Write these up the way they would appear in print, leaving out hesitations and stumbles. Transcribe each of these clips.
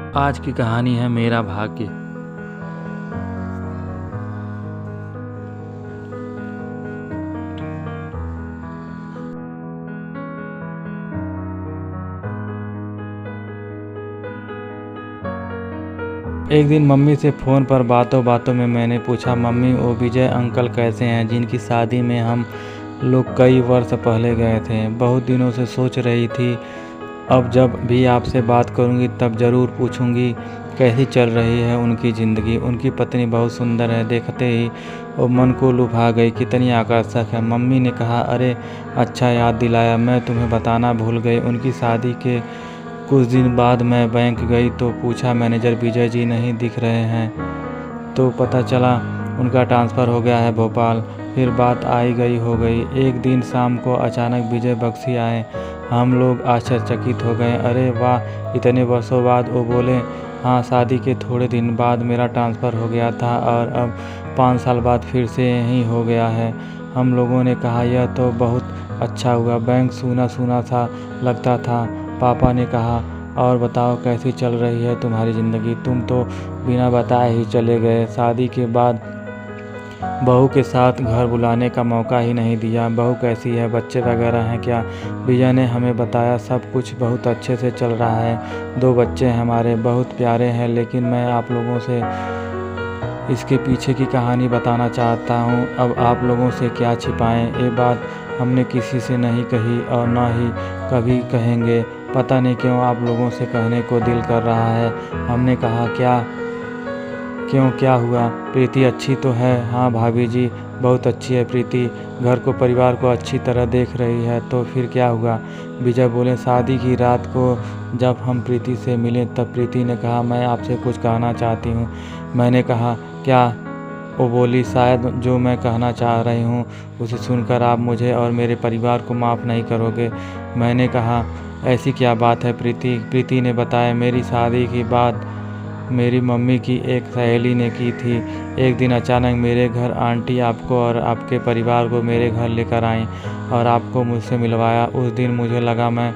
आज की कहानी है मेरा भाग्य। एक दिन मम्मी से फ़ोन पर बातों बातों में मैंने पूछा, मम्मी वो विजय अंकल कैसे हैं जिनकी शादी में हम लोग कई वर्ष पहले गए थे। बहुत दिनों से सोच रही थी, अब जब भी आपसे बात करूंगी तब ज़रूर पूछूंगी कैसी चल रही है उनकी ज़िंदगी। उनकी पत्नी बहुत सुंदर है, देखते ही वो मन को लुभा गई, कितनी आकर्षक है। मम्मी ने कहा, अरे अच्छा याद दिलाया, मैं तुम्हें बताना भूल गई। उनकी शादी के कुछ दिन बाद मैं बैंक गई तो पूछा, मैनेजर विजय जी नहीं दिख रहे हैं। तो पता चला उनका ट्रांसफ़र हो गया है भोपाल। फिर बात आई गई हो गई। एक दिन शाम को अचानक विजय बख्शी आए। हम लोग आश्चर्यचकित हो गए। अरे वाह, इतने वर्षों बाद। वो बोले, हाँ, शादी के थोड़े दिन बाद मेरा ट्रांसफ़र हो गया था और अब 5 साल बाद फिर से यहीं हो गया है। हम लोगों ने कहा, यह तो बहुत अच्छा हुआ। बैंक सूना सूना सा लगता था। पापा ने कहा, और बताओ कैसी चल रही है तुम्हारी ज़िंदगी? तुम तो बिना बताए ही चले गए। शादी के बाद बहू के साथ घर बुलाने का मौका ही नहीं दिया। बहू कैसी है, बच्चे वगैरह हैं क्या? विजय ने हमें बताया, सब कुछ बहुत अच्छे से चल रहा है। 2 बच्चे हैं हमारे, बहुत प्यारे हैं। लेकिन मैं आप लोगों से इसके पीछे की कहानी बताना चाहता हूँ। अब आप लोगों से क्या छिपाएं। ये बात हमने किसी से नहीं कही और न ही कभी कहेंगे। पता नहीं क्यों आप लोगों से कहने को दिल कर रहा है। हमने कहा, क्या हुआ? प्रीति अच्छी तो है? हाँ भाभी जी, बहुत अच्छी है प्रीति। घर को, परिवार को अच्छी तरह देख रही है। तो फिर क्या हुआ? विजय बोले, शादी की रात को जब हम प्रीति से मिले तब प्रीति ने कहा, मैं आपसे कुछ कहना चाहती हूँ। मैंने कहा, क्या? वो बोली, शायद जो मैं कहना चाह रही हूँ उसे सुनकर आप मुझे और मेरे परिवार को माफ़ नहीं करोगे। मैंने कहा, ऐसी क्या बात है प्रीति? प्रीति ने बताया, मेरी शादी की बात मेरी मम्मी की एक सहेली ने की थी। एक दिन अचानक मेरे घर आंटी आपको और आपके परिवार को मेरे घर लेकर आईं और आपको मुझसे मिलवाया। उस दिन मुझे लगा मैं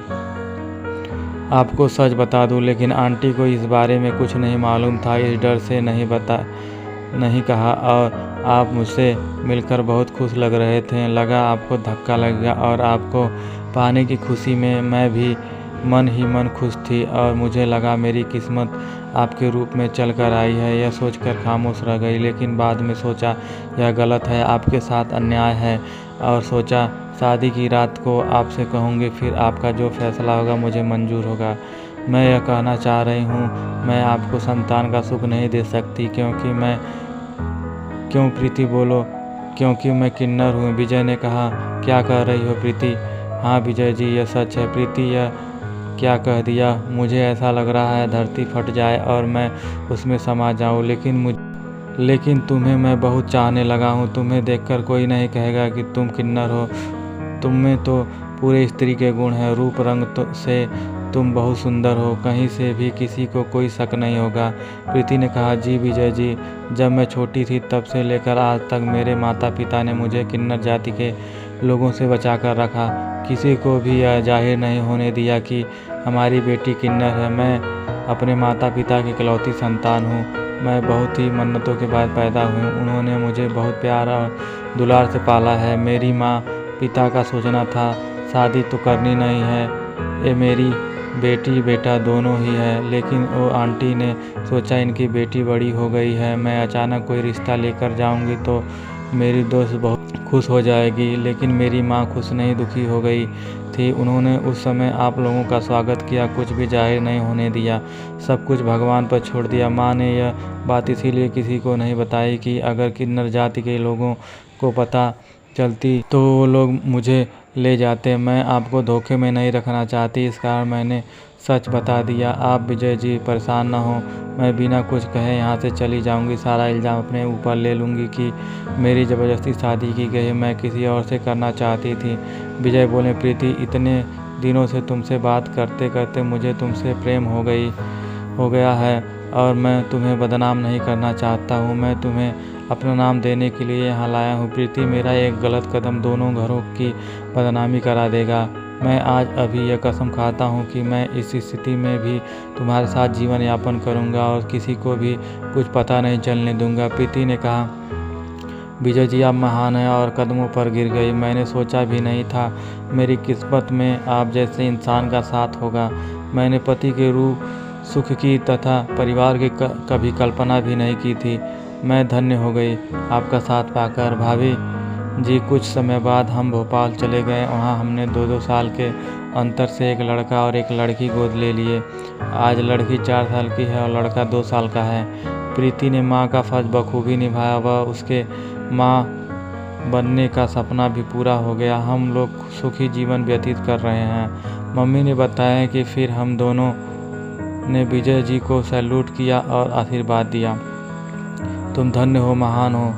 आपको सच बता दूं, लेकिन आंटी को इस बारे में कुछ नहीं मालूम था। इस डर से नहीं कहा। और आप मुझसे मिलकर बहुत खुश लग रहे थे। लगा आपको धक्का लग गया और आपको पाने की खुशी में मैं भी मन ही मन खुश थी और मुझे लगा मेरी किस्मत आपके रूप में चल कर आई है। यह सोचकर खामोश रह गई, लेकिन बाद में सोचा यह गलत है, आपके साथ अन्याय है। और सोचा शादी की रात को आपसे कहूँगी, फिर आपका जो फैसला होगा मुझे मंजूर होगा। मैं यह कहना चाह रही हूँ, मैं आपको संतान का सुख नहीं दे सकती क्यों प्रीति बोलो, क्योंकि मैं किन्नर हूँ। विजय ने कहा, क्या कह रही हो प्रीति? हाँ विजय जी, यह सच है। प्रीति, यह क्या कह दिया? मुझे ऐसा लग रहा है धरती फट जाए और मैं उसमें समा जाऊँ। लेकिन तुम्हें मैं बहुत चाहने लगा हूँ। तुम्हें देखकर कोई नहीं कहेगा कि तुम किन्नर हो। तुम में तो पूरे स्त्री के गुण हैं। रूप रंग से तुम बहुत सुंदर हो, कहीं से भी किसी को कोई शक नहीं होगा। प्रीति ने कहा, जी विजय जी, जब मैं छोटी थी तब से लेकर आज तक मेरे माता पिता ने मुझे किन्नर जाति के लोगों से बचा कर रखा। किसी को भी यह जाहिर नहीं होने दिया कि हमारी बेटी किन्नर है। मैं अपने माता पिता की इकलौती संतान हूँ। मैं बहुत ही मन्नतों के बाद पैदा हुई हूँ। उन्होंने मुझे बहुत प्यार और दुलार से पाला है। मेरी माँ पिता का सोचना था शादी तो करनी नहीं है, ये मेरी बेटी बेटा दोनों ही है। लेकिन वो आंटी ने सोचा इनकी बेटी बड़ी हो गई है, मैं अचानक कोई रिश्ता लेकर जाऊंगी तो मेरी दोस्त बहुत खुश हो जाएगी। लेकिन मेरी माँ खुश नहीं, दुखी हो गई थी। उन्होंने उस समय आप लोगों का स्वागत किया, कुछ भी जाहिर नहीं होने दिया, सब कुछ भगवान पर छोड़ दिया। माँ ने यह बात इसीलिए किसी को नहीं बताई कि अगर किन्नर जाति के लोगों को पता चलती तो वो लोग मुझे ले जाते। मैं आपको धोखे में नहीं रखना चाहती, इस कारण मैंने सच बता दिया। आप विजय जी परेशान न हो, मैं बिना कुछ कहे यहाँ से चली जाऊँगी। सारा इल्ज़ाम अपने ऊपर ले लूँगी कि मेरी ज़बरदस्ती शादी की गई, मैं किसी और से करना चाहती थी। विजय बोले, प्रीति, इतने दिनों से तुमसे बात करते करते मुझे तुमसे प्रेम हो गया है और मैं तुम्हें बदनाम नहीं करना चाहता हूँ। मैं तुम्हें अपना नाम देने के लिए यहाँ लाया हूँ। प्रीति, मेरा एक गलत कदम दोनों घरों की बदनामी करा देगा। मैं आज अभी यह कसम खाता हूँ कि मैं इस स्थिति में भी तुम्हारे साथ जीवन यापन करूँगा और किसी को भी कुछ पता नहीं चलने दूँगा। प्रीति ने कहा, विजय जी आप महान हैं, और कदमों पर गिर गई। मैंने सोचा भी नहीं था मेरी किस्मत में आप जैसे इंसान का साथ होगा। मैंने पति के रूप सुख की तथा परिवार की कभी कल्पना भी नहीं की थी। मैं धन्य हो गई आपका साथ पाकर। भाभी जी कुछ समय बाद हम भोपाल चले गए। वहाँ हमने 2-2 साल के अंतर से एक लड़का और एक लड़की गोद ले लिए। आज लड़की 4 साल की है और लड़का 2 साल का है। प्रीति ने माँ का फर्ज बखूबी निभाया। वह उसके माँ बनने का सपना भी पूरा हो गया। हम लोग सुखी जीवन व्यतीत कर रहे हैं। मम्मी ने बताया कि फिर हम दोनों ने विजय जी को सैल्यूट किया और आशीर्वाद दिया। तुम धन्य हो, महान हो,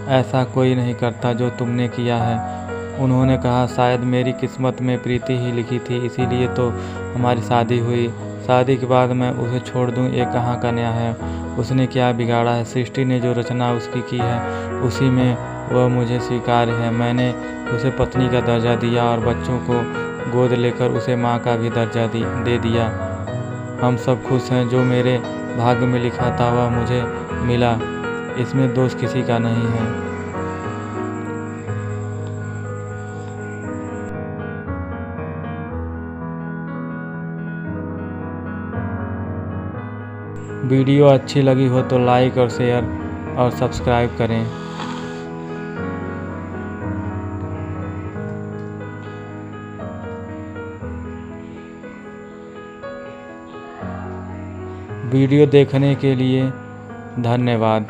ऐसा कोई नहीं करता जो तुमने किया है। उन्होंने कहा, शायद मेरी किस्मत में प्रीति ही लिखी थी, इसीलिए तो हमारी शादी हुई। शादी के बाद मैं उसे छोड़ दूं, ये कहाँ का न्याय है। उसने क्या बिगाड़ा है। सृष्टि ने जो रचना उसकी की है उसी में वह मुझे स्वीकार है। मैंने उसे पत्नी का दर्जा दिया और बच्चों को गोद लेकर उसे माँ का भी दर्जा दे दिया। हम सब खुश हैं। जो मेरे भाग्य में लिखा था वह मुझे मिला, इसमें दोष किसी का नहीं है। वीडियो अच्छी लगी हो तो लाइक और शेयर और सब्सक्राइब करें। वीडियो देखने के लिए धन्यवाद।